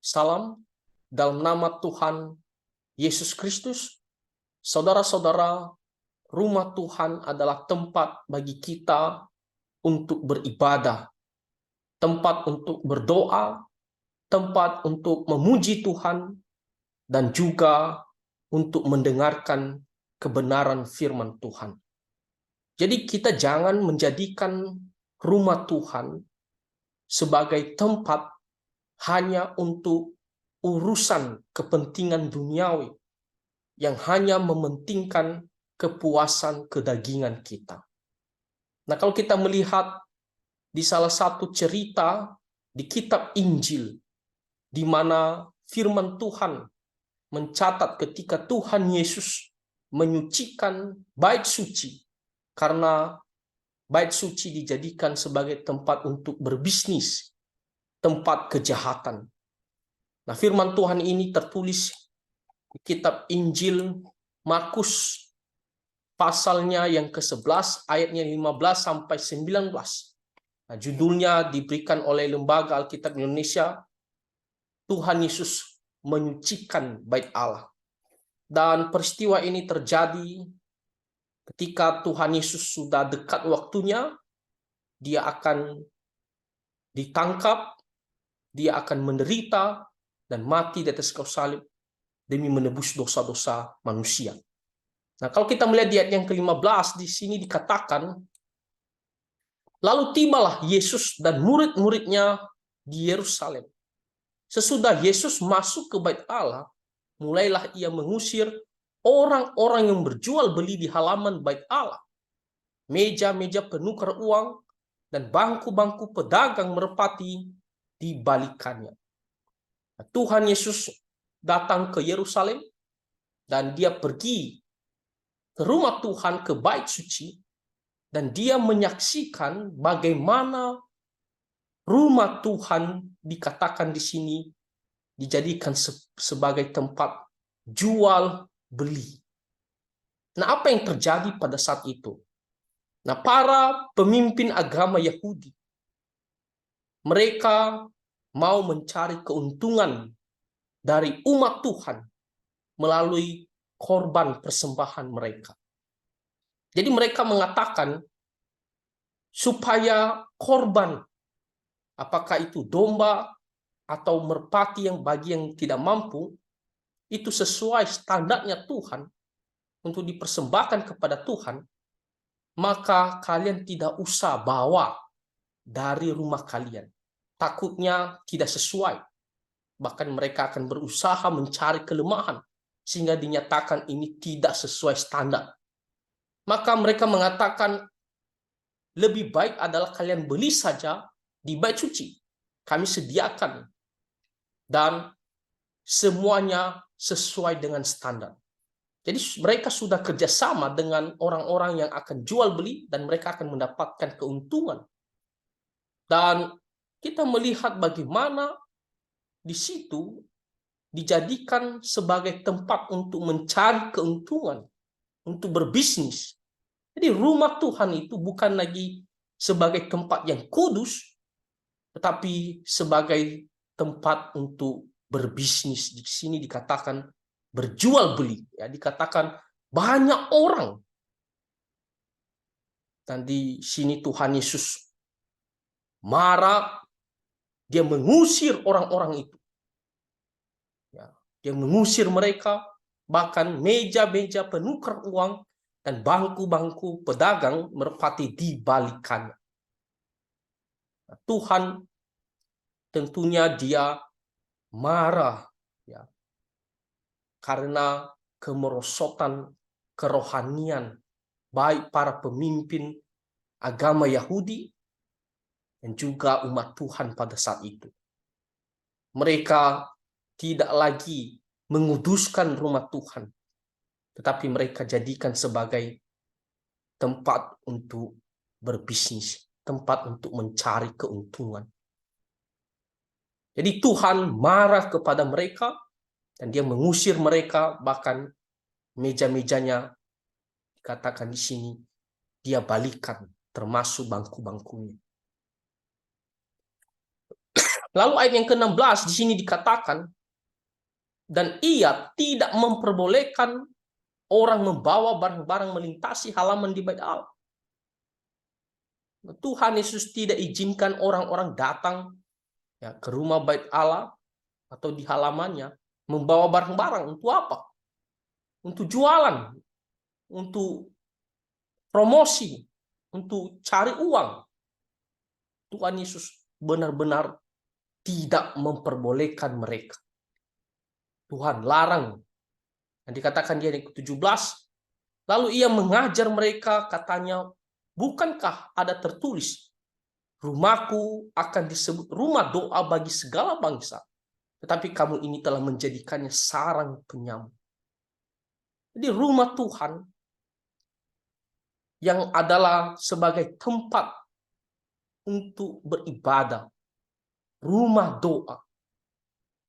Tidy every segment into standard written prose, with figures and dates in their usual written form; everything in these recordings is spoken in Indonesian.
Salam dalam nama Tuhan Yesus Kristus. Saudara-saudara, rumah Tuhan adalah tempat bagi kita untuk beribadah, tempat untuk berdoa, tempat untuk memuji Tuhan, dan juga untuk mendengarkan kebenaran firman Tuhan. Jadi kita jangan menjadikan rumah Tuhan sebagai tempat hanya untuk urusan kepentingan duniawi yang hanya mementingkan kepuasan kedagingan kita. Nah, kalau kita melihat di salah satu cerita di kitab Injil, di mana firman Tuhan mencatat ketika Tuhan Yesus menyucikan bait suci, karena bait suci dijadikan sebagai tempat untuk berbisnis, tempat kejahatan. Nah, firman Tuhan ini tertulis di kitab Injil Markus, pasalnya yang ke-11, ayatnya 15 sampai 19. Nah, judulnya diberikan oleh Lembaga Alkitab Indonesia, Tuhan Yesus menyucikan bait Allah. Dan peristiwa ini terjadi ketika Tuhan Yesus sudah dekat waktunya, dia akan ditangkap, dia akan menderita dan mati di atas kayu salib demi menebus dosa-dosa manusia. Nah, kalau kita melihat di ayat yang ke-15 di sini dikatakan, lalu tibalah Yesus dan murid-muridnya di Yerusalem. Sesudah Yesus masuk ke bait Allah, mulailah ia mengusir orang-orang yang berjual beli di halaman bait Allah. Meja-meja penukar uang dan bangku-bangku pedagang merpati dibalikannya. Tuhan Yesus datang ke Yerusalem dan dia pergi ke rumah Tuhan, ke bait suci, dan dia menyaksikan bagaimana rumah Tuhan dikatakan di sini dijadikan sebagai tempat jual beli. Nah, apa yang terjadi pada saat itu? Nah, para pemimpin agama Yahudi, mereka mau mencari keuntungan dari umat Tuhan melalui korban persembahan mereka. Jadi mereka mengatakan supaya korban, apakah itu domba atau merpati yang bagi yang tidak mampu, itu sesuai standarnya Tuhan untuk dipersembahkan kepada Tuhan, maka kalian tidak usah bawa dari rumah kalian. Takutnya tidak sesuai. Bahkan mereka akan berusaha mencari kelemahan sehingga dinyatakan ini tidak sesuai standar. Maka mereka mengatakan lebih baik adalah kalian beli saja di bait suci. Kami sediakan dan semuanya sesuai dengan standar. Jadi mereka sudah kerjasama dengan orang-orang yang akan jual beli dan mereka akan mendapatkan keuntungan. Dan kita melihat bagaimana di situ dijadikan sebagai tempat untuk mencari keuntungan, untuk berbisnis. Jadi rumah Tuhan itu bukan lagi sebagai tempat yang kudus, tetapi sebagai tempat untuk berbisnis. Di sini dikatakan berjual beli, ya, dikatakan banyak orang. Dan di sini Tuhan Yesus marah, dia mengusir orang-orang itu. Ya, dia mengusir mereka, bahkan meja-meja penukar uang dan bangku-bangku pedagang merpati dibalikannya. Nah, Tuhan tentunya dia marah, ya, karena kemerosotan kerohanian baik para pemimpin agama Yahudi dan juga umat Tuhan pada saat itu. Mereka tidak lagi menguduskan rumah Tuhan, tetapi mereka jadikan sebagai tempat untuk berbisnis, tempat untuk mencari keuntungan. Jadi Tuhan marah kepada mereka dan dia mengusir mereka, bahkan meja-mejanya dikatakan di sini dia balikan, termasuk bangku-bangkunya. Lalu ayat yang ke-16 di sini dikatakan, dan ia tidak memperbolehkan orang membawa barang-barang melintasi halaman di bait Allah. Tuhan Yesus tidak izinkan orang-orang datang ya, ke rumah bait Allah atau di halamannya membawa barang-barang. Untuk apa? Untuk jualan, untuk promosi, untuk cari uang. Tuhan Yesus benar-benar tidak memperbolehkan mereka. Tuhan larang. Dan dikatakan dia yang ke-17, lalu ia mengajar mereka, katanya, bukankah ada tertulis, rumahku akan disebut rumah doa bagi segala bangsa, tetapi kamu ini telah menjadikannya sarang penyamun. Jadi rumah Tuhan yang adalah sebagai tempat untuk beribadah, rumah doa.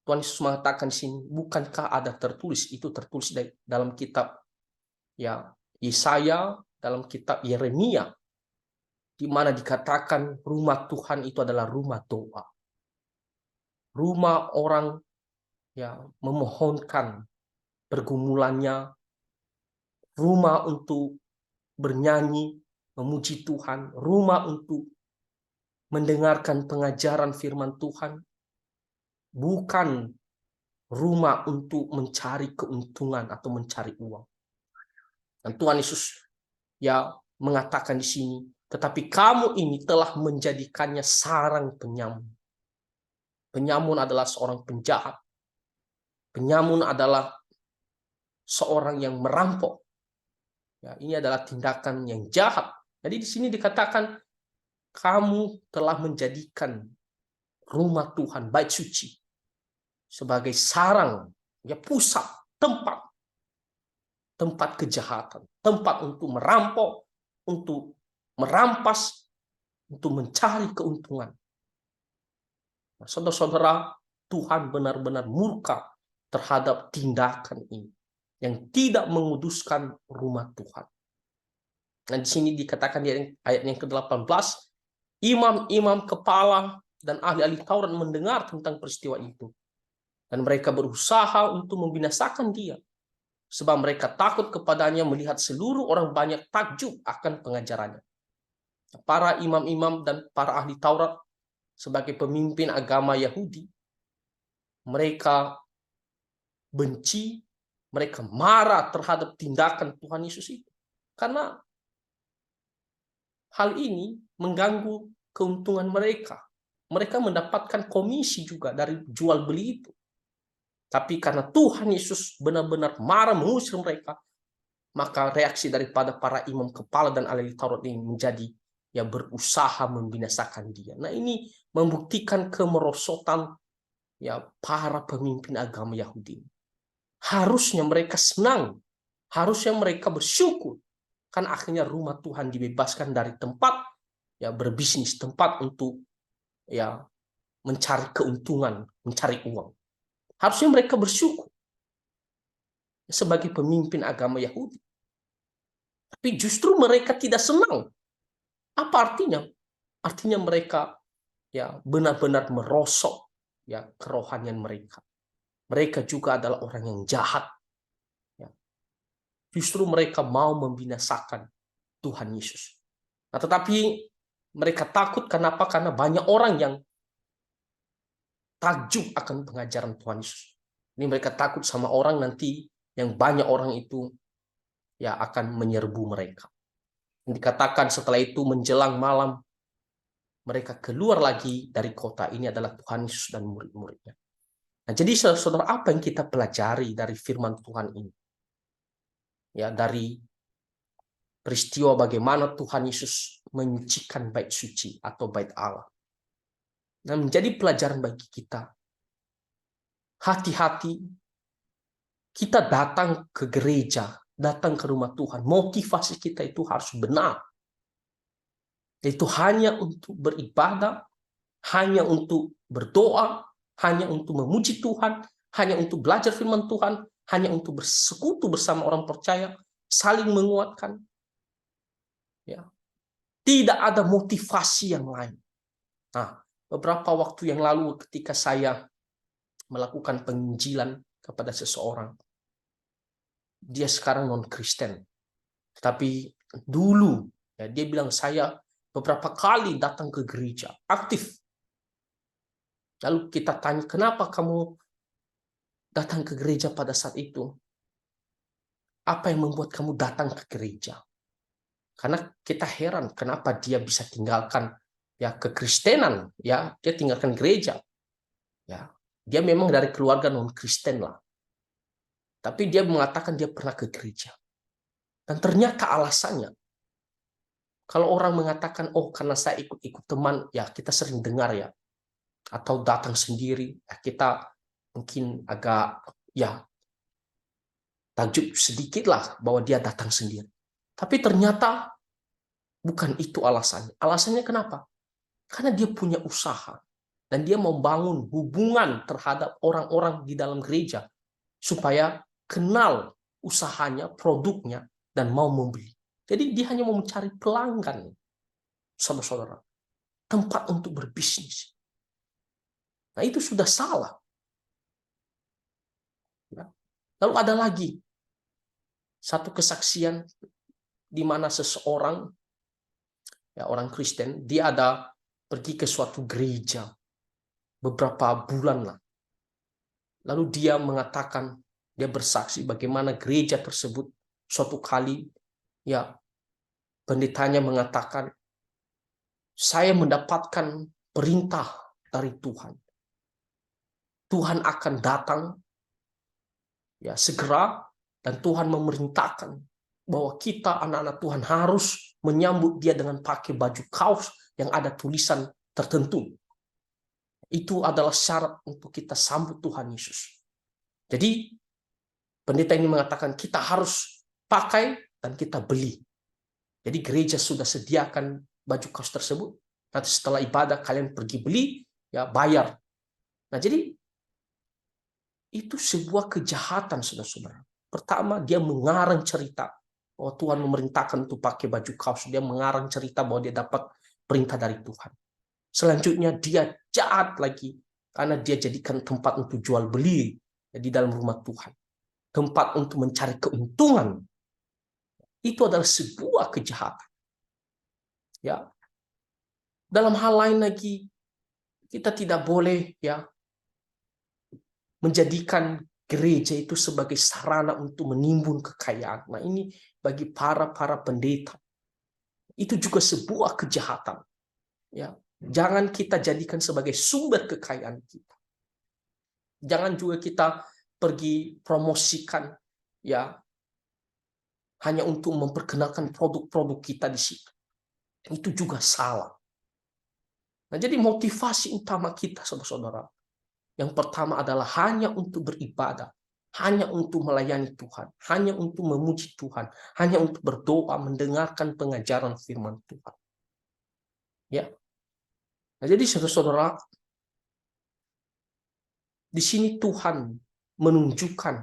Tuhan Yesus mengatakan di sini, bukankah ada tertulis, itu tertulis dalam kitab ya Yesaya, dalam kitab Yeremia, di mana dikatakan rumah Tuhan itu adalah rumah doa. Rumah orang ya memohonkan pergumulannya, rumah untuk bernyanyi, memuji Tuhan, rumah untuk mendengarkan pengajaran firman Tuhan, bukan rumah untuk mencari keuntungan atau mencari uang. Dan Tuhan Yesus ya mengatakan di sini, tetapi kamu ini telah menjadikannya sarang penyamun. Penyamun adalah seorang penjahat. Penyamun adalah seorang yang merampok. Ya, ini adalah tindakan yang jahat. Jadi di sini dikatakan kamu telah menjadikan rumah Tuhan, bait suci, sebagai sarang, ya pusat, tempat kejahatan, tempat untuk merampok, untuk merampas, untuk mencari keuntungan. Nah, saudara-saudara, Tuhan benar-benar murka terhadap tindakan ini yang tidak menguduskan rumah Tuhan. Nah, di sini dikatakan di ayat yang ke-18, imam-imam kepala dan ahli-ahli Taurat mendengar tentang peristiwa itu. Dan mereka berusaha untuk membinasakan dia. Sebab mereka takut kepadanya melihat seluruh orang banyak takjub akan pengajarannya. Para imam-imam dan para ahli Taurat sebagai pemimpin agama Yahudi, mereka benci, mereka marah terhadap tindakan Tuhan Yesus itu. Karena hal ini mengganggu keuntungan mereka. Mereka mendapatkan komisi juga dari jual beli itu. Tapi karena Tuhan Yesus benar-benar marah mengusir mereka, maka reaksi daripada para imam kepala dan ahli Taurat ini menjadi ya berusaha membinasakan dia. Nah, ini membuktikan kemerosotan ya para pemimpin agama Yahudi. Harusnya mereka senang, harusnya mereka bersyukur, kan akhirnya rumah Tuhan dibebaskan dari tempat ya berbisnis, tempat untuk ya mencari keuntungan, mencari uang. Harusnya mereka bersyukur sebagai pemimpin agama Yahudi. Tapi justru mereka tidak senang. Apa artinya? Artinya mereka ya benar-benar merosok ya kerohanian mereka. Mereka juga adalah orang yang jahat. Ya. Justru mereka mau membinasakan Tuhan Yesus. Nah, tetapi mereka takut kenapa? Karena banyak orang yang takjub akan pengajaran Tuhan Yesus. Ini mereka takut sama orang nanti yang banyak orang itu ya akan menyerbu mereka. Dikatakan setelah itu menjelang malam mereka keluar lagi dari kota. Ini adalah Tuhan Yesus dan murid-muridnya. Nah, jadi saudara, apa yang kita pelajari dari firman Tuhan ini? Ya, dari peristiwa bagaimana Tuhan Yesus menyucikan bait suci atau bait Allah. Dan menjadi pelajaran bagi kita. Hati-hati kita datang ke gereja, datang ke rumah Tuhan. Motivasi kita itu harus benar. Itu hanya untuk beribadah, hanya untuk berdoa, hanya untuk memuji Tuhan, hanya untuk belajar firman Tuhan, hanya untuk bersekutu bersama orang percaya, saling menguatkan. Ya. Tidak ada motivasi yang lain. Nah, beberapa waktu yang lalu ketika saya melakukan penginjilan kepada seseorang. Dia sekarang non-Kristen. Tapi dulu ya, dia bilang saya beberapa kali datang ke gereja, aktif. Lalu kita tanya, kenapa kamu datang ke gereja pada saat itu? Apa yang membuat kamu datang ke gereja? Karena kita heran kenapa dia bisa tinggalkan ya kekristenan, ya dia tinggalkan gereja. Ya, dia memang dari keluarga non-Kristen lah. Tapi dia mengatakan dia pernah ke gereja. Dan ternyata alasannya, kalau orang mengatakan, oh karena saya ikut-ikut teman, ya kita sering dengar ya. Atau datang sendiri, ya kita mungkin agak ya takjub sedikit lah bahwa dia datang sendiri. Tapi ternyata bukan itu alasannya. Alasannya kenapa? Karena dia punya usaha. Dan dia membangun hubungan terhadap orang-orang di dalam gereja. Supaya kenal usahanya, produknya, dan mau membeli. Jadi dia hanya mau mencari pelanggan, saudara-saudara. Tempat untuk berbisnis. Nah itu sudah salah. Lalu ada lagi satu kesaksian di mana seseorang, ya orang Kristen, dia ada pergi ke suatu gereja beberapa bulan lah. Lalu dia mengatakan, dia bersaksi bagaimana gereja tersebut suatu kali, ya pendetanya mengatakan, saya mendapatkan perintah dari Tuhan. Tuhan akan datang ya segera dan Tuhan memerintahkan bahwa kita anak-anak Tuhan harus menyambut dia dengan pakai baju kaos yang ada tulisan tertentu. Itu adalah syarat untuk kita sambut Tuhan Yesus. Jadi pendeta ini mengatakan kita harus pakai dan kita beli. Jadi gereja sudah sediakan baju kaos tersebut. Nanti setelah ibadah kalian pergi beli, ya bayar. Nah jadi itu sebuah kejahatan, saudara-saudara. Pertama, dia mengarang cerita bahwa Tuhan memerintahkan untuk pakai baju kaos. Dia mengarang cerita bahwa dia dapat perintah dari Tuhan. Selanjutnya, dia jahat lagi karena dia jadikan tempat untuk jual beli di dalam rumah Tuhan. Tempat untuk mencari keuntungan. Itu adalah sebuah kejahatan. Ya. Dalam hal lain lagi, kita tidak boleh ya menjadikan gereja itu sebagai sarana untuk menimbun kekayaan. Nah ini bagi para pendeta itu juga sebuah kejahatan. Ya, jangan kita jadikan sebagai sumber kekayaan kita. Jangan juga kita pergi promosikan ya hanya untuk memperkenalkan produk-produk kita di situ. Itu juga salah. Nah jadi motivasi utama kita, saudara-saudara, yang pertama adalah hanya untuk beribadah, hanya untuk melayani Tuhan, hanya untuk memuji Tuhan, hanya untuk berdoa, mendengarkan pengajaran firman Tuhan. Ya. Nah, jadi saudara-saudara, di sini Tuhan menunjukkan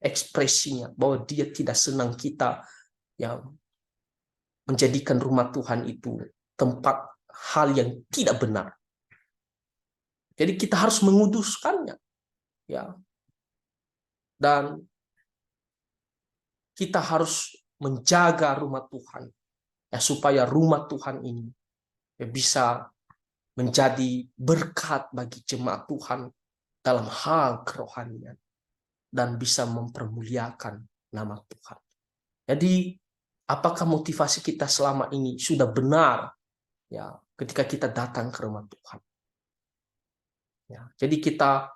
ekspresinya bahwa Dia tidak senang kita yang menjadikan rumah Tuhan itu tempat hal yang tidak benar. Jadi kita harus menguduskannya. Ya. Dan kita harus menjaga rumah Tuhan ya supaya rumah Tuhan ini ya, bisa menjadi berkat bagi jemaat Tuhan dalam hal kerohanian dan bisa mempermuliakan nama Tuhan. Jadi apakah motivasi kita selama ini sudah benar ya ketika kita datang ke rumah Tuhan? Ya, jadi kita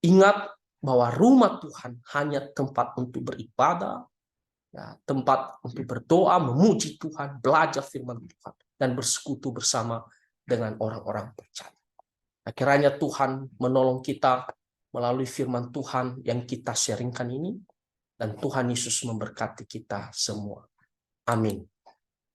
ingat bahwa rumah Tuhan hanya tempat untuk beribadah, ya, tempat untuk berdoa, memuji Tuhan, belajar firman Tuhan, dan bersekutu bersama dengan orang-orang percaya. Kiranya Tuhan menolong kita melalui firman Tuhan yang kita sharingkan ini, dan Tuhan Yesus memberkati kita semua. Amin.